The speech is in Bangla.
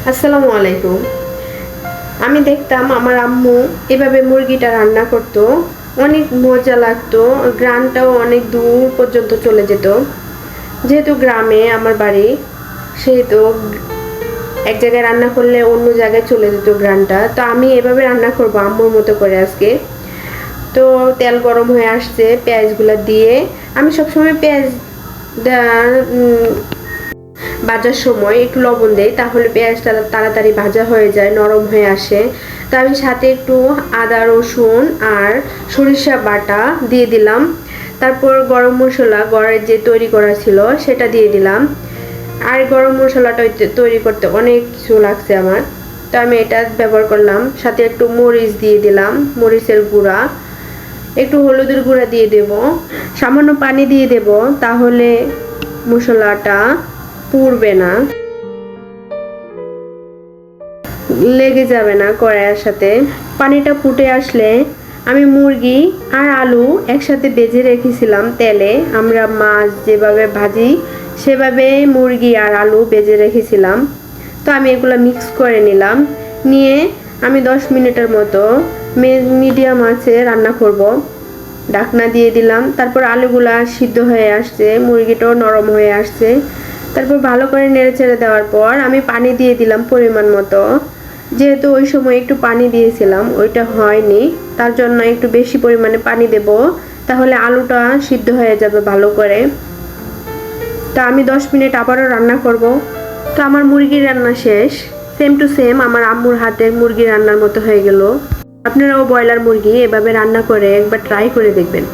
আসসালামু আলাইকুম। আমি দেখতাম আমার আম্মু এভাবে মুরগিটা রান্না করতো, অনেক মজা লাগতো, গ্রানটাও অনেক দূর পর্যন্ত চলে যেত। যেহেতু গ্রামে আমার বাড়ি, সেহেতু এক জায়গায় রান্না করলে অন্য জায়গায় চলে যেত গ্রানটা। তো আমি এভাবে রান্না করবো আম্মুর মতো করে আজকে। তো তেল গরম হয়ে আসছে, পেঁয়াজগুলো দিয়ে আমি সবসময় পেঁয়াজ ভাজার সময় একটু লবণ দেই, তাহলে পেঁয়াজটা তাড়াতাড়ি ভাজা হয়ে যায়, নরম হয়ে আসে। তো আমি সাথে একটু আদা রসুন আর সরিষা বাটা দিয়ে দিলাম। তারপর গরম মশলা ঘরের যে তৈরি করা ছিল সেটা দিয়ে দিলাম। আর গরম মশলাটা তৈরি করতে অনেক কিছু লাগছে আমার, তো আমি এটা ব্যবহার করলাম। সাথে একটু মরিচ দিয়ে দিলাম, মরিচের গুঁড়া, একটু হলুদের গুঁড়া দিয়ে দেব, সামান্য পানি দিয়ে দেব, তাহলে মশলাটা পুড়বে না, লেগে যাবে না কড়াইয়ের সাথে। পানিটা ফুটে আসলে আমি মুরগি আর আলু একসাথে ভেজে রেখেছিলাম তেলে। আমরা মাছ যেভাবে ভাজি সেভাবে মুরগি আর আলু ভেজে রেখেছিলাম। তো আমি এগুলো মিক্স করে নিলাম, নিয়ে আমি 10 মিনিটের মতো মিডিয়াম আঁচে রান্না করব। ঢাকনা দিয়ে দিলাম। তারপর আলুগুলা সিদ্ধ হয়ে আসছে, মুরগিটাও নরম হয়ে আসছে। তারপর ভালো করে নেড়েচেড়ে দেওয়ার পর আমি পানি দিয়ে দিলাম পরিমাণ মতো। যেহেতু ওই সময় একটু পানি দিয়েছিলাম, ওইটা হয়নি, তার জন্য একটু বেশি পরিমাণে পানি দেব, তাহলে আলুটা সিদ্ধ হয়ে যাবে ভালো করে। তা আমি 10 মিনিট আবারও রান্না করব। তো আমার মুরগির রান্না শেষ, সেম টু সেম আমার আম্মুর হাতের মুরগি রান্নার মতো হয়ে গেল। আপনারাও ব্রয়লার মুরগি এভাবে রান্না করে একবার ট্রাই করে দেখবেন।